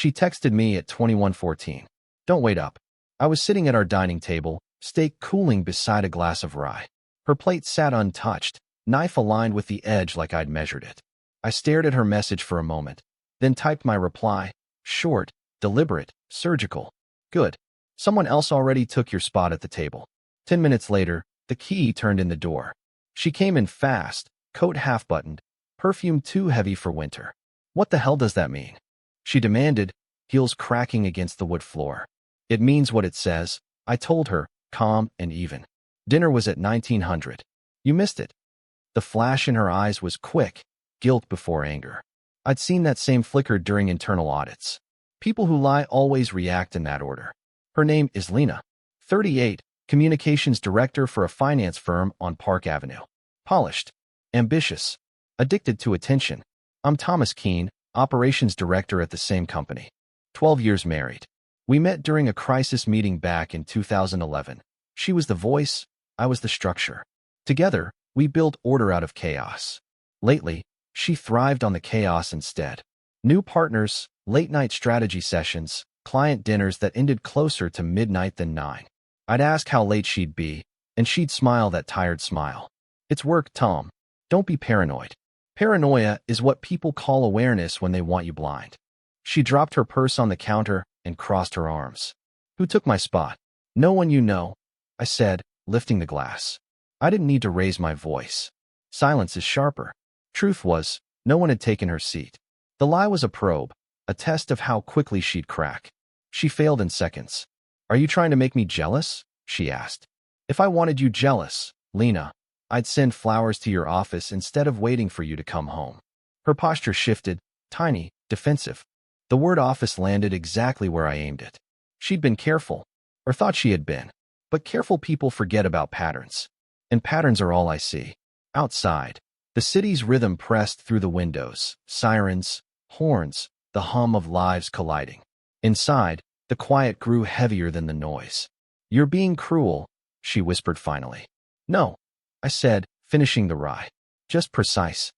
She texted me at 21:14. Don't wait up. I was sitting at our dining table, steak cooling beside a glass of rye. Her plate sat untouched, knife aligned with the edge like I'd measured it. I stared at her message for a moment, then typed my reply, short, deliberate, surgical. Good. Someone else already took your spot at the table. 10 minutes later, the key turned in the door. She came in fast, coat half-buttoned, perfume too heavy for winter. What the hell does that mean? She demanded, heels cracking against the wood floor. It means what it says, I told her, calm and even. Dinner was at 1900. You missed it. The flash in her eyes was quick, guilt before anger. I'd seen that same flicker during internal audits. People who lie always react in that order. Her name is Lena, 38, communications director for a finance firm on Park Avenue. Polished, ambitious, addicted to attention. I'm Thomas Keene, operations director at the same company. 12 years married. We met during a crisis meeting back in 2011. She was the voice, I was the structure. Together, we built order out of chaos. Lately, she thrived on the chaos instead. New partners, late-night strategy sessions, client dinners that ended closer to midnight than 9. I'd ask how late she'd be, and she'd smile that tired smile. It's work, Tom. Don't be paranoid. Paranoia is what people call awareness when they want you blind. She dropped her purse on the counter and crossed her arms. Who took my spot? No one you know, I said, lifting the glass. I didn't need to raise my voice. Silence is sharper. Truth was, no one had taken her seat. The lie was a probe, a test of how quickly she'd crack. She failed in seconds. Are you trying to make me jealous? She asked. If I wanted you jealous, Lena, I'd send flowers to your office instead of waiting for you to come home. Her posture shifted, tiny, defensive. The word office landed exactly where I aimed it. She'd been careful, or thought she had been. But careful people forget about patterns. And patterns are all I see. Outside, the city's rhythm pressed through the windows, sirens, horns, the hum of lives colliding. Inside, the quiet grew heavier than the noise. You're being cruel, she whispered finally. No, I said, finishing the rye. Just precise.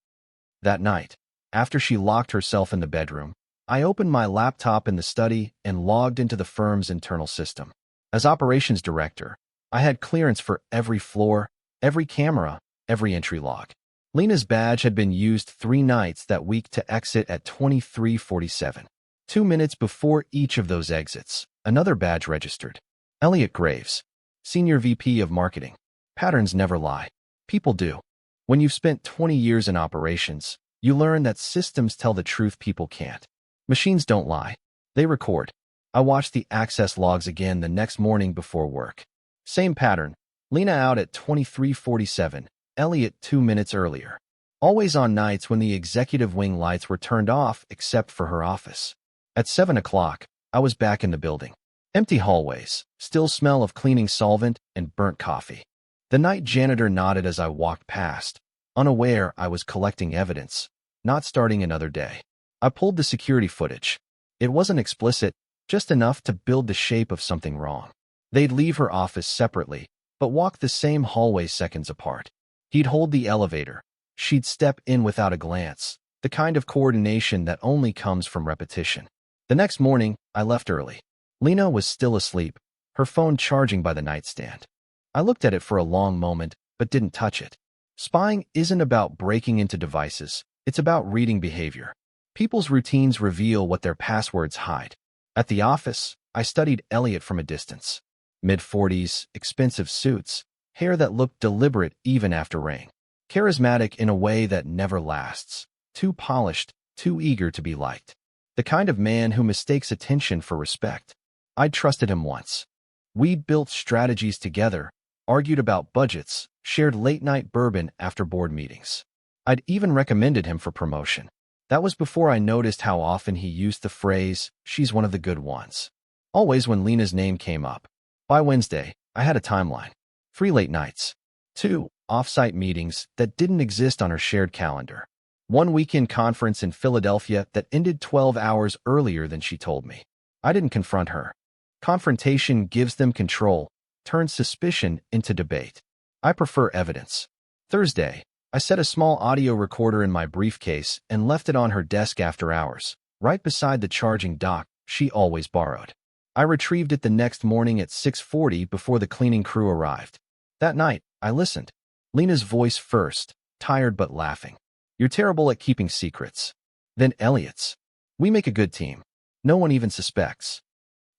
That night, after she locked herself in the bedroom, I opened my laptop in the study and logged into the firm's internal system. As operations director, I had clearance for every floor, every camera, every entry log. Lena's badge had been used 3 nights that week to exit at 23:47. 2 minutes before each of those exits, another badge registered. Elliot Graves, Senior VP of Marketing. Patterns never lie. People do. When you've spent 20 years in operations, you learn that systems tell the truth people can't. Machines don't lie. They record. I watched the access logs again the next morning before work. Same pattern. Lena out at 23:47, Elliot 2 minutes earlier. Always on nights when the executive wing lights were turned off except for her office. At 7 o'clock, I was back in the building. Empty hallways, still smell of cleaning solvent and burnt coffee. The night janitor nodded as I walked past, unaware I was collecting evidence, not starting another day. I pulled the security footage. It wasn't explicit, just enough to build the shape of something wrong. They'd leave her office separately, but walk the same hallway seconds apart. He'd hold the elevator. She'd step in without a glance, the kind of coordination that only comes from repetition. The next morning, I left early. Lena was still asleep, her phone charging by the nightstand. I looked at it for a long moment, but didn't touch it. Spying isn't about breaking into devices, it's about reading behavior. People's routines reveal what their passwords hide. At the office, I studied Elliot from a distance. Mid-40s, expensive suits, hair that looked deliberate even after rain. Charismatic in a way that never lasts. Too polished, too eager to be liked. The kind of man who mistakes attention for respect. I'd trusted him once. We'd built strategies together, argued about budgets, shared late-night bourbon after board meetings. I'd even recommended him for promotion. That was before I noticed how often he used the phrase, "She's one of the good ones." Always when Lena's name came up. By Wednesday, I had a timeline. 3 late nights. 2 off-site meetings that didn't exist on her shared calendar. 1 weekend conference in Philadelphia that ended 12 hours earlier than she told me. I didn't confront her. Confrontation gives them control, turns suspicion into debate. I prefer evidence. Thursday, I set a small audio recorder in my briefcase and left it on her desk after hours, right beside the charging dock, she always borrowed. I retrieved it the next morning at 6:40 before the cleaning crew arrived. That night, I listened. Lena's voice first, tired but laughing. You're terrible at keeping secrets. Then Elliot's. We make a good team. No one even suspects.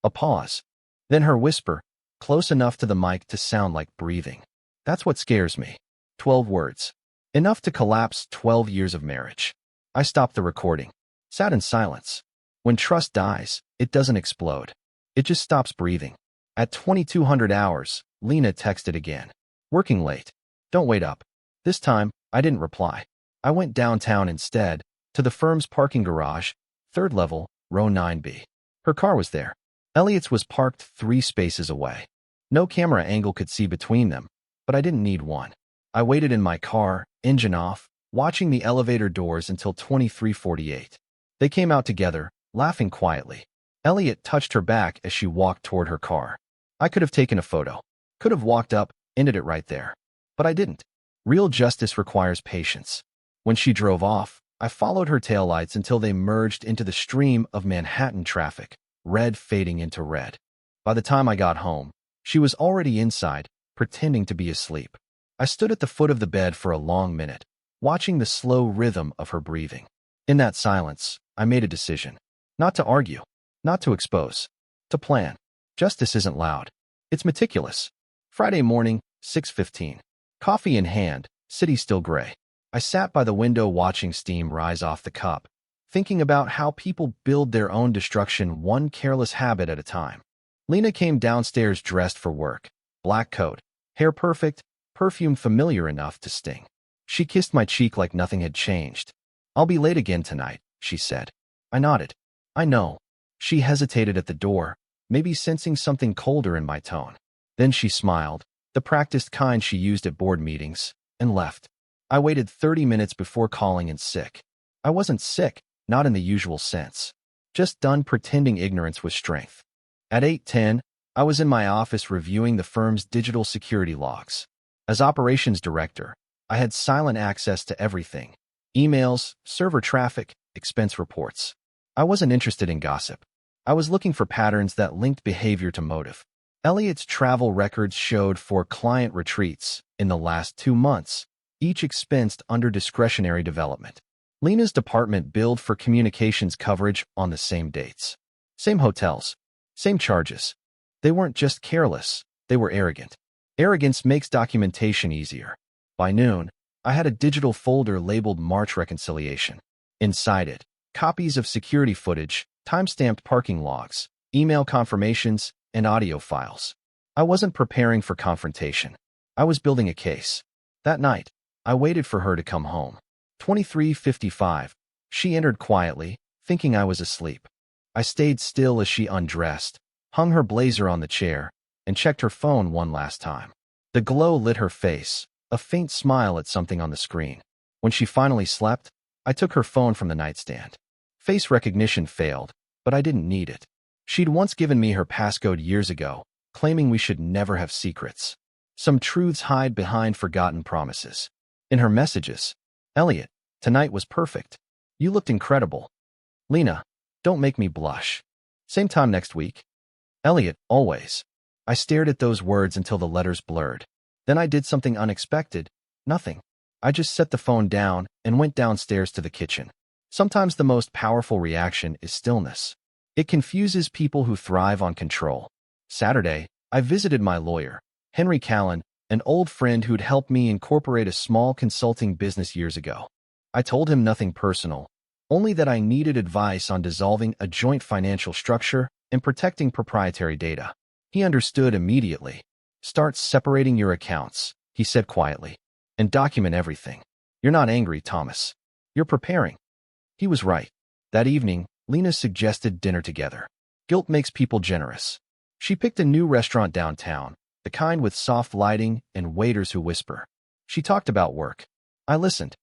A pause. Then her whisper, close enough to the mic to sound like breathing. That's what scares me. 12 words. Enough to collapse 12 years of marriage. I stopped the recording. Sat in silence. When trust dies, it doesn't explode. It just stops breathing. At 2200 hours, Lena texted again. Working late. Don't wait up. This time, I didn't reply. I went downtown instead, to the firm's parking garage, 3rd level, row 9B. Her car was there. Elliot's was parked 3 spaces away. No camera angle could see between them, but I didn't need one. I waited in my car, engine off, watching the elevator doors until 23:48. They came out together, laughing quietly. Elliot touched her back as she walked toward her car. I could have taken a photo. Could have walked up, ended it right there. But I didn't. Real justice requires patience. When she drove off, I followed her taillights until they merged into the stream of Manhattan traffic, red fading into red. By the time I got home, she was already inside, pretending to be asleep. I stood at the foot of the bed for a long minute, watching the slow rhythm of her breathing. In that silence, I made a decision. Not to argue, not to expose, to plan. Justice isn't loud. It's meticulous. Friday morning, 6:15. Coffee in hand, city still gray. I sat by the window watching steam rise off the cup, thinking about how people build their own destruction one careless habit at a time. Lena came downstairs dressed for work. Black coat, hair perfect, perfume familiar enough to sting. She kissed my cheek like nothing had changed. I'll be late again tonight, she said. I nodded. I know. She hesitated at the door, maybe sensing something colder in my tone. Then she smiled, the practiced kind she used at board meetings, and left. I waited 30 minutes before calling in sick. I wasn't sick, not in the usual sense. Just done pretending ignorance was strength. At 8:10, I was in my office reviewing the firm's digital security logs. As operations director, I had silent access to everything. Emails, server traffic, expense reports. I wasn't interested in gossip. I was looking for patterns that linked behavior to motive. Elliot's travel records showed 4 client retreats in the last 2 months, each expensed under discretionary development. Lena's department billed for communications coverage on the same dates. Same hotels, same charges. They weren't just careless, they were arrogant. Arrogance makes documentation easier. By noon, I had a digital folder labeled March Reconciliation. Inside it, copies of security footage, timestamped parking logs, email confirmations, and audio files. I wasn't preparing for confrontation. I was building a case. That night, I waited for her to come home. 23:55. She entered quietly, thinking I was asleep. I stayed still as she undressed, hung her blazer on the chair, and checked her phone one last time. The glow lit her face, a faint smile at something on the screen. When she finally slept, I took her phone from the nightstand. Face recognition failed, but I didn't need it. She'd once given me her passcode years ago, claiming we should never have secrets. Some truths hide behind forgotten promises. In her messages, Elliot, tonight was perfect. You looked incredible. Lena, don't make me blush. Same time next week. Elliot, always. I stared at those words until the letters blurred. Then I did something unexpected. Nothing. I just set the phone down and went downstairs to the kitchen. Sometimes the most powerful reaction is stillness. It confuses people who thrive on control. Saturday, I visited my lawyer, Henry Callan, an old friend who'd helped me incorporate a small consulting business years ago. I told him nothing personal, only that I needed advice on dissolving a joint financial structure and protecting proprietary data. He understood immediately. Start separating your accounts, he said quietly, and document everything. You're not angry, Thomas. You're preparing. He was right. That evening, Lena suggested dinner together. Guilt makes people generous. She picked a new restaurant downtown, the kind with soft lighting and waiters who whisper. She talked about work. I listened.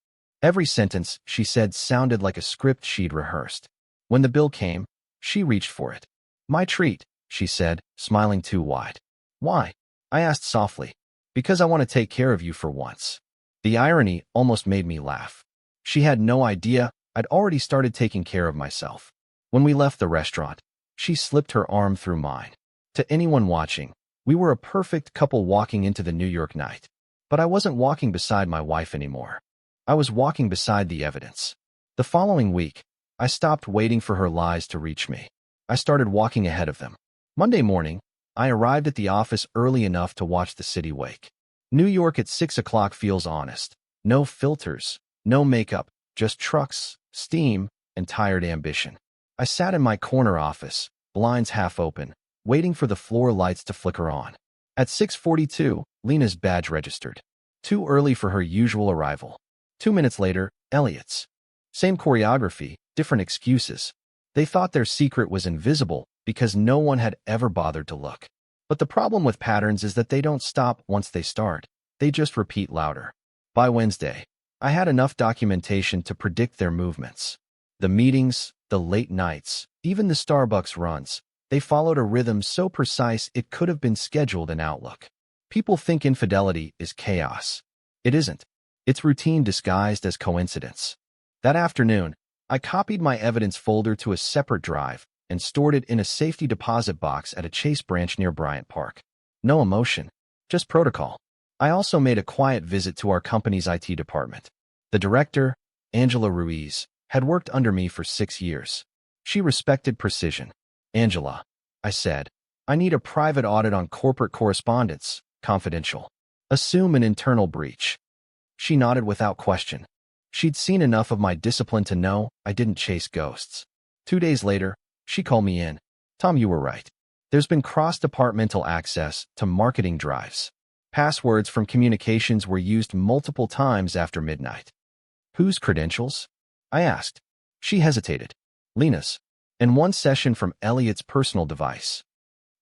Every sentence she said sounded like a script she'd rehearsed. When the bill came, she reached for it. My treat, she said, smiling too wide. Why? I asked softly. Because I want to take care of you for once. The irony almost made me laugh. She had no idea I'd already started taking care of myself. When we left the restaurant, She slipped her arm through mine. To anyone watching, we were a perfect couple walking into the New York night. But I wasn't walking beside my wife anymore. I was walking beside the evidence. The following week, I stopped waiting for her lies to reach me. I started walking ahead of them. Monday morning, I arrived at the office early enough to watch the city wake. New York at 6 o'clock feels honest. No filters, no makeup, just trucks, steam, and tired ambition. I sat in my corner office, blinds half open, waiting for the floor lights to flicker on. At 6:42, Lena's badge registered. Too early for her usual arrival. 2 minutes later, Elliot's. Same choreography, different excuses. They thought their secret was invisible because no one had ever bothered to look. But the problem with patterns is that they don't stop once they start. They just repeat louder. By Wednesday, I had enough documentation to predict their movements. The meetings, the late nights, even the Starbucks runs, they followed a rhythm so precise it could have been scheduled in Outlook. People think infidelity is chaos. It isn't. It's routine disguised as coincidence. That afternoon, I copied my evidence folder to a separate drive and stored it in a safety deposit box at a Chase branch near Bryant Park. No emotion, just protocol. I also made a quiet visit to our company's IT department. The director, Angela Ruiz, had worked under me for 6 years. She respected precision. Angela, I said, I need a private audit on corporate correspondence, confidential. Assume an internal breach. She nodded without question. She'd seen enough of my discipline to know I didn't chase ghosts. 2 days later, she called me in. Tom, you were right. There's been cross-departmental access to marketing drives. Passwords from communications were used multiple times after midnight. Whose credentials? I asked. She hesitated. Lena's. And one session from Elliot's personal device.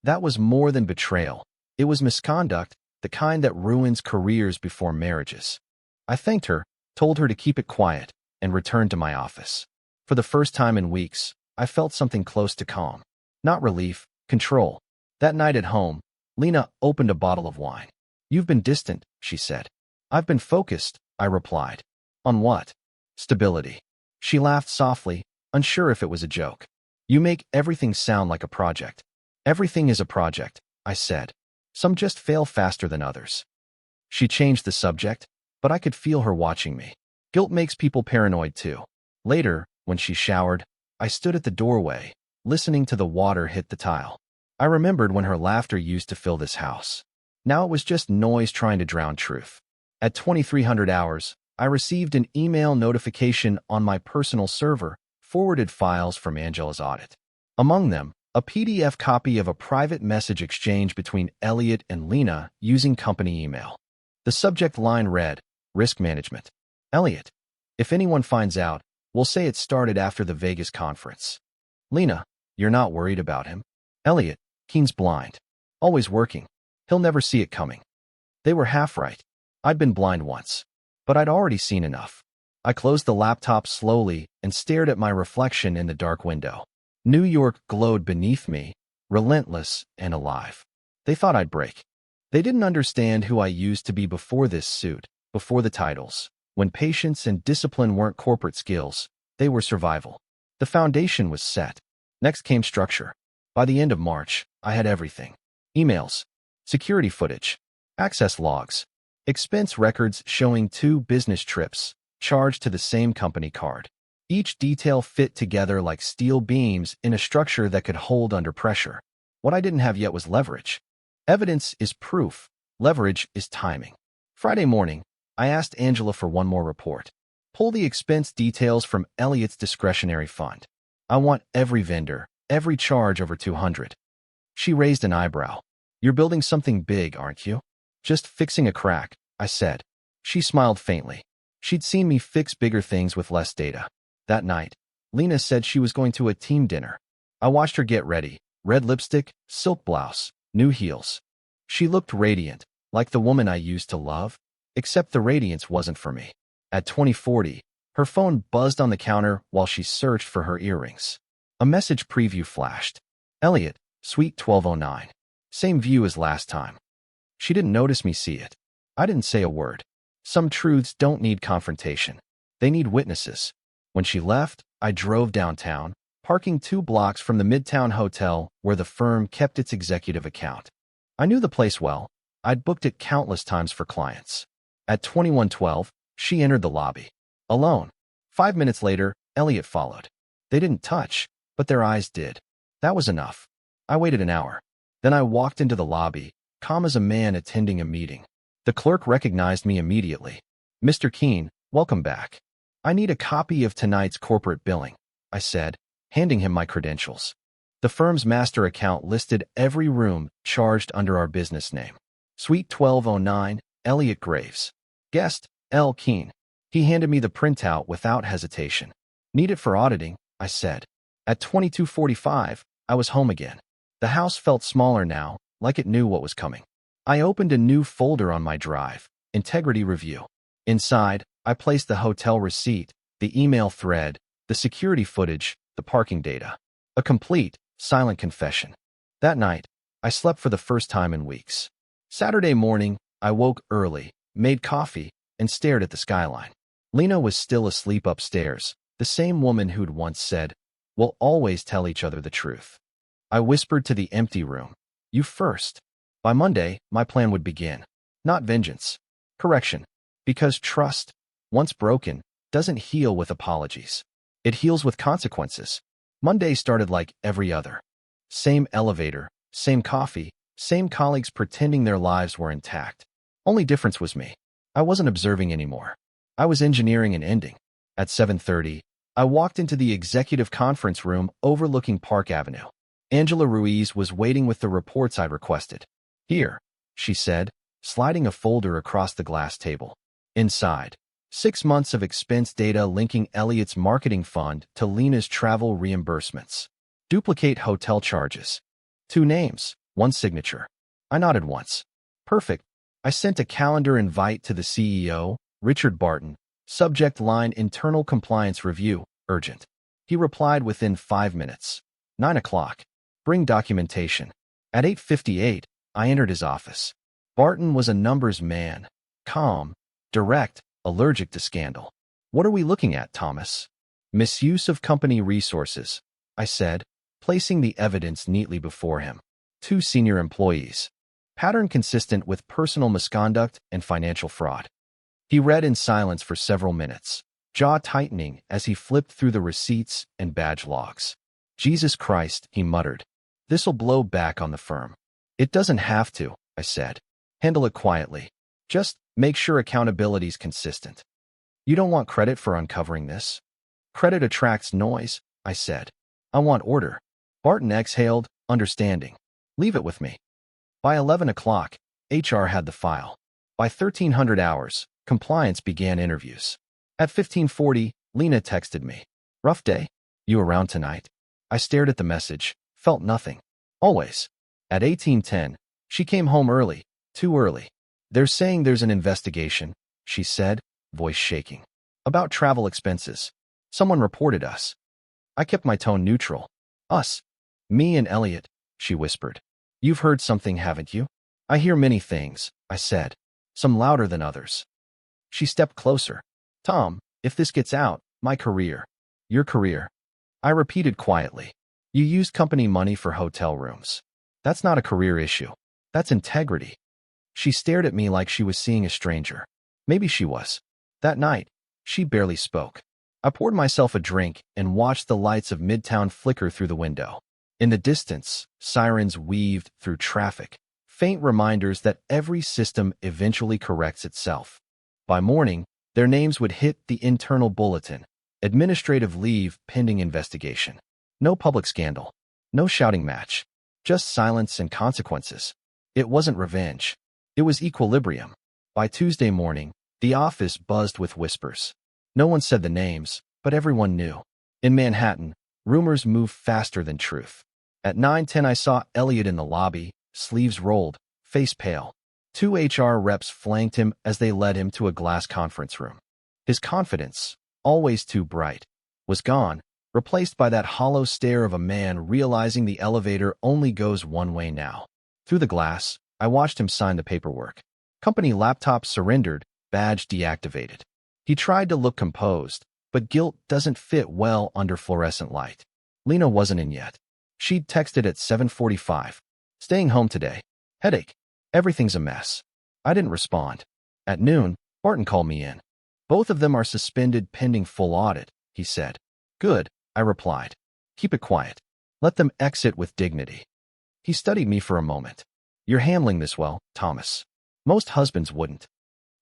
That was more than betrayal. It was misconduct, the kind that ruins careers before marriages. I thanked her, told her to keep it quiet, and returned to my office. For the first time in weeks, I felt something close to calm. Not relief, control. That night at home, Lena opened a bottle of wine. You've been distant, she said. I've been focused, I replied. On what? Stability. She laughed softly, unsure if it was a joke. You make everything sound like a project. Everything is a project, I said. Some just fail faster than others. She changed the subject, but I could feel her watching me. Guilt makes people paranoid too. Later, when she showered, I stood at the doorway, listening to the water hit the tile. I remembered when her laughter used to fill this house. Now it was just noise trying to drown truth. At 2300 hours, I received an email notification on my personal server, forwarded files from Angela's audit. Among them, a PDF copy of a private message exchange between Elliot and Lena using company email. The subject line read, Risk Management. Elliot, if anyone finds out, we'll say it started after the Vegas conference. Lena, you're not worried about him? Elliot, Keen's blind. Always working. He'll never see it coming. They were half right. I'd been blind once, but I'd already seen enough. I closed the laptop slowly and stared at my reflection in the dark window. New York glowed beneath me, relentless and alive. They thought I'd break. They didn't understand who I used to be before this suit, before the titles. When patience and discipline weren't corporate skills, they were survival. The foundation was set. Next came structure. By the end of March, I had everything. Emails, security footage, access logs, expense records showing 2 business trips, charged to the same company card. Each detail fit together like steel beams in a structure that could hold under pressure. What I didn't have yet was leverage. Evidence is proof. Leverage is timing. Friday morning, I asked Angela for one more report. Pull the expense details from Elliot's discretionary fund. I want every vendor, every charge over 200. She raised an eyebrow. You're building something big, aren't you? Just fixing a crack, I said. She smiled faintly. She'd seen me fix bigger things with less data. That night, Lena said she was going to a team dinner. I watched her get ready. Red lipstick, silk blouse, new heels. She looked radiant, like the woman I used to love, except the radiance wasn't for me. At 2040, her phone buzzed on the counter while she searched for her earrings. A message preview flashed. Elliot, Suite 1209. Same view as last time. She didn't notice me see it. I didn't say a word. Some truths don't need confrontation. They need witnesses. When she left, I drove downtown, parking 2 blocks from the Midtown Hotel where the firm kept its executive account. I knew the place well. I'd booked it countless times for clients. At 21:12, she entered the lobby. Alone. 5 minutes later, Elliot followed. They didn't touch, but their eyes did. That was enough. I waited an hour. Then I walked into the lobby, calm as a man attending a meeting. The clerk recognized me immediately. "Mr. Keene, welcome back. I need a copy of tonight's corporate billing," I said, handing him my credentials. The firm's master account listed every room charged under our business name. Suite 1209, Elliot Graves. Guest, L. Keene. He handed me the printout without hesitation. "Need it for auditing," I said. At 22:45, I was home again. The house felt smaller now, like it knew what was coming. I opened a new folder on my drive, Integrity Review. Inside, I placed the hotel receipt, the email thread, the security footage, the parking data. A complete, silent confession. That night, I slept for the first time in weeks. Saturday morning, I woke early, made coffee, and stared at the skyline. Lena was still asleep upstairs, the same woman who'd once said, "We'll always tell each other the truth." I whispered to the empty room, "You first." By Monday, my plan would begin. Not vengeance. Correction. Because trust, once broken, doesn't heal with apologies. It heals with consequences. Monday started like every other. Same elevator, same coffee, same colleagues pretending their lives were intact. Only difference was me. I wasn't observing anymore. I was engineering an ending. At 7:30, I walked into the executive conference room overlooking Park Avenue. Angela Ruiz was waiting with the reports I'd requested. "Here," she said, sliding a folder across the glass table. Inside, 6 months of expense data linking Elliot's marketing fund to Lena's travel reimbursements. Duplicate hotel charges. 2 names, 1 signature. I nodded once. Perfect. I sent a calendar invite to the CEO, Richard Barton. Subject line: Internal Compliance Review, urgent. He replied within 5 minutes. 9 o'clock. Bring documentation. At 8:58, I entered his office. Barton was a numbers man, calm, direct, allergic to scandal. "What are we looking at, Thomas?" "Misuse of company resources," I said, placing the evidence neatly before him. 2 senior employees. Pattern consistent with personal misconduct and financial fraud. He read in silence for several minutes, jaw tightening as he flipped through the receipts and badge logs. "Jesus Christ," he muttered. "This'll blow back on the firm." "It doesn't have to," I said. "Handle it quietly. Just make sure accountability's consistent." "You don't want credit for uncovering this?" "Credit attracts noise," I said. "I want order." Barton exhaled, understanding. "Leave it with me." By 11 o'clock, HR had the file. By 1300 hours, compliance began interviews. At 15:40, Lena texted me. "Rough day? You around tonight?" I stared at the message, felt nothing. "Always." At 18:10, she came home early, too early. "They're saying there's an investigation," she said, voice shaking. "About travel expenses. Someone reported us." I kept my tone neutral. "Us. Me and Elliot," she whispered. "You've heard something, haven't you?" "I hear many things," I said, some louder than others. She stepped closer. "Tom, if this gets out, my career." "Your career?" I repeated quietly. "You used company money for hotel rooms. That's not a career issue. That's integrity." She stared at me like she was seeing a stranger. Maybe she was. That night, she barely spoke. I poured myself a drink and watched the lights of Midtown flicker through the window. In the distance, sirens weaved through traffic, faint reminders that every system eventually corrects itself. By morning, their names would hit the internal bulletin: administrative leave pending investigation. No public scandal. No shouting match. Just silence and consequences. It wasn't revenge. It was equilibrium. By Tuesday morning, the office buzzed with whispers. No one said the names, but everyone knew. In Manhattan, rumors moved faster than truth. At 9:10, I saw Elliot in the lobby, sleeves rolled, face pale. 2 HR reps flanked him as they led him to a glass conference room. His confidence, always too bright, was gone, replaced by that hollow stare of a man realizing the elevator only goes one way now. Through the glass, I watched him sign the paperwork. Company laptop surrendered, badge deactivated. He tried to look composed, but guilt doesn't fit well under fluorescent light. Lena wasn't in yet. She'd texted at 7:45. Staying home today. Headache. Everything's a mess. I didn't respond. At noon, Barton called me in. Both of them are suspended pending full audit, he said. Good, I replied. Keep it quiet. Let them exit with dignity. He studied me for a moment. You're handling this well, Thomas. Most husbands wouldn't.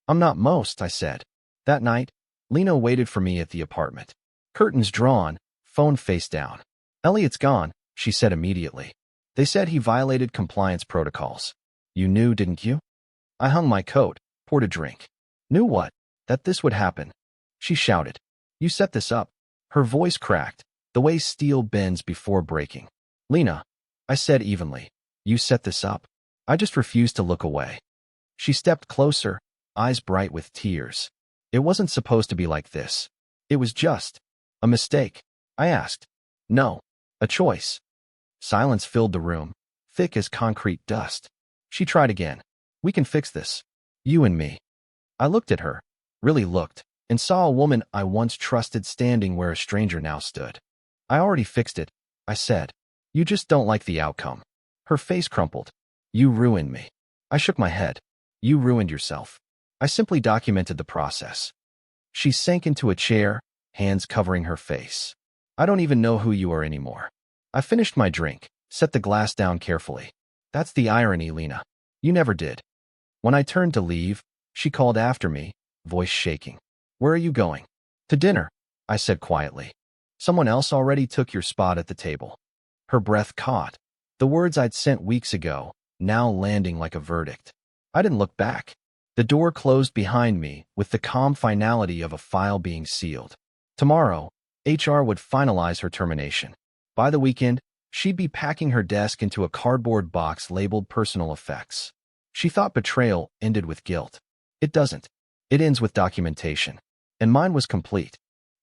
I'm not most, I said. That night, Lena waited for me at the apartment. Curtains drawn, phone face down. Elliot's gone, she said immediately. They said he violated compliance protocols. You knew, didn't you? I hung my coat, poured a drink. Knew what? That this would happen. She shouted. You set this up. Her voice cracked, the way steel bends before breaking. Lena, I said evenly, you set this up. I just refused to look away. She stepped closer, eyes bright with tears. It wasn't supposed to be like this. It was just a mistake. I asked. No, a choice. Silence filled the room, thick as concrete dust. She tried again. We can fix this. You and me. I looked at her, really looked, and saw a woman I once trusted standing where a stranger now stood. I already fixed it, I said. You just don't like the outcome. Her face crumpled. You ruined me. I shook my head. You ruined yourself. I simply documented the process. She sank into a chair, hands covering her face. I don't even know who you are anymore. I finished my drink, set the glass down carefully. That's the irony, Lena. You never did. When I turned to leave, she called after me, voice shaking. Where are you going? To dinner, I said quietly. Someone else already took your spot at the table. Her breath caught. The words I'd sent weeks ago, now landing like a verdict. I didn't look back. The door closed behind me with the calm finality of a file being sealed. Tomorrow, HR would finalize her termination. By the weekend, she'd be packing her desk into a cardboard box labeled personal effects. She thought betrayal ended with guilt. It doesn't. It ends with documentation. And mine was complete.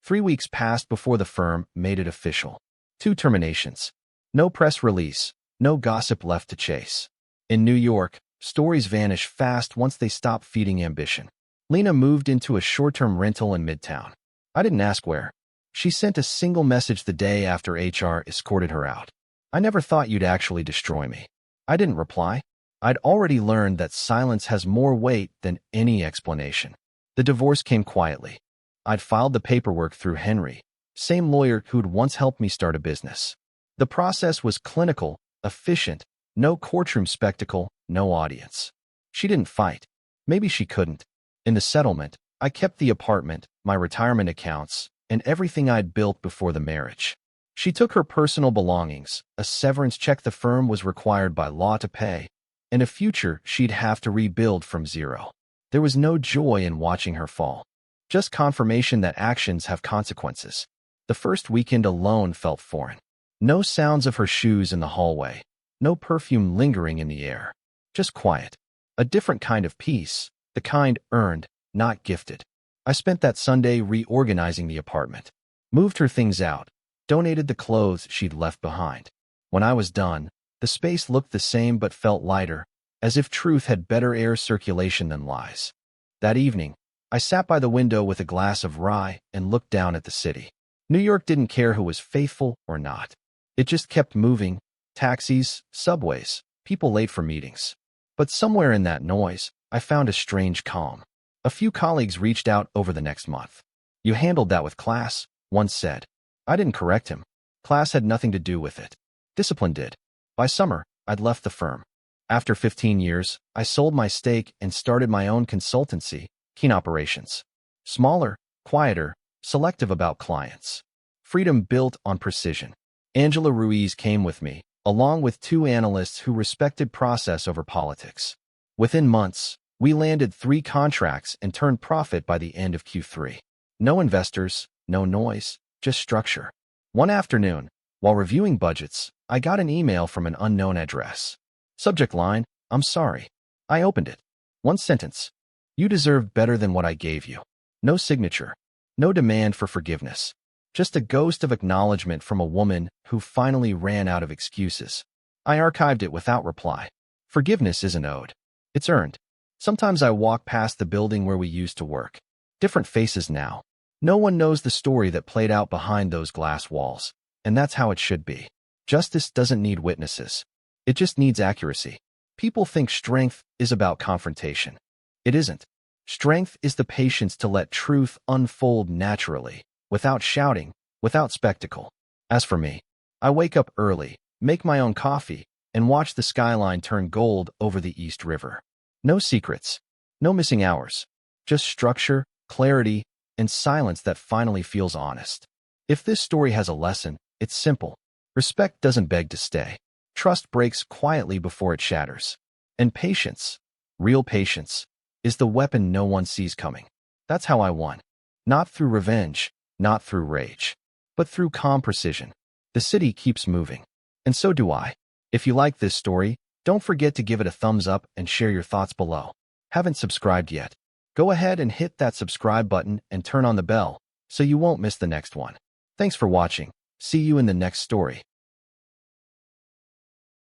3 weeks passed before the firm made it official. 2 terminations. No press release, no gossip left to chase. In New York, stories vanish fast once they stop feeding ambition. Lena moved into a short-term rental in Midtown. I didn't ask where. She sent a single message the day after HR escorted her out. I never thought you'd actually destroy me. I didn't reply. I'd already learned that silence has more weight than any explanation. The divorce came quietly. I'd filed the paperwork through Henry, same lawyer who'd once helped me start a business. The process was clinical, efficient, no courtroom spectacle, no audience. She didn't fight. Maybe she couldn't. In the settlement, I kept the apartment, my retirement accounts, and everything I'd built before the marriage. She took her personal belongings, a severance check the firm was required by law to pay, and a future she'd have to rebuild from zero. There was no joy in watching her fall. Just confirmation that actions have consequences. The first weekend alone felt foreign. No sounds of her shoes in the hallway. No perfume lingering in the air. Just quiet. A different kind of peace, the kind earned, not gifted. I spent that Sunday reorganizing the apartment. Moved her things out. Donated the clothes she'd left behind. When I was done, the space looked the same but felt lighter, as if truth had better air circulation than lies. That evening, I sat by the window with a glass of rye and looked down at the city. New York didn't care who was faithful or not. It just kept moving. Taxis, subways, people late for meetings. But somewhere in that noise, I found a strange calm. A few colleagues reached out over the next month. You handled that with class, one said. I didn't correct him. Class had nothing to do with it. Discipline did. By summer, I'd left the firm. After 15 years, I sold my stake and started my own consultancy, Keen Operations. Smaller, quieter, selective about clients. Freedom built on precision. Angela Ruiz came with me, along with 2 analysts who respected process over politics. Within months, we landed 3 contracts and turned profit by the end of Q3. No investors, no noise, just structure. One afternoon, while reviewing budgets, I got an email from an unknown address. Subject line, I'm sorry. I opened it. One sentence. You deserved better than what I gave you. No signature. No demand for forgiveness. Just a ghost of acknowledgement from a woman who finally ran out of excuses. I archived it without reply. Forgiveness isn't owed. It's earned. Sometimes I walk past the building where we used to work. Different faces now. No one knows the story that played out behind those glass walls. And that's how it should be. Justice doesn't need witnesses. It just needs accuracy. People think strength is about confrontation. It isn't. Strength is the patience to let truth unfold naturally, without shouting, without spectacle. As for me, I wake up early, make my own coffee, and watch the skyline turn gold over the East River. No secrets, no missing hours, just structure, clarity, and silence that finally feels honest. If this story has a lesson, it's simple. Respect doesn't beg to stay. Trust breaks quietly before it shatters. And patience, real patience, is the weapon no one sees coming. That's how I won. Not through revenge, not through rage, but through calm precision. The city keeps moving. And so do I. If you like this story, don't forget to give it a thumbs up and share your thoughts below. Haven't subscribed yet? Go ahead and hit that subscribe button and turn on the bell so you won't miss the next one. Thanks for watching. See you in the next story.